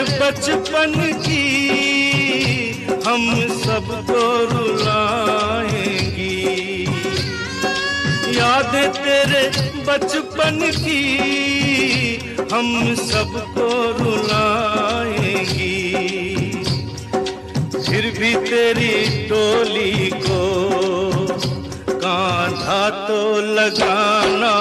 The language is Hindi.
बचपन की हम सबको रुलाएंगी। यादें तेरे बचपन की हम सबको रुलाएंगी। फिर भी तेरी डोली को कांधा तो लगाना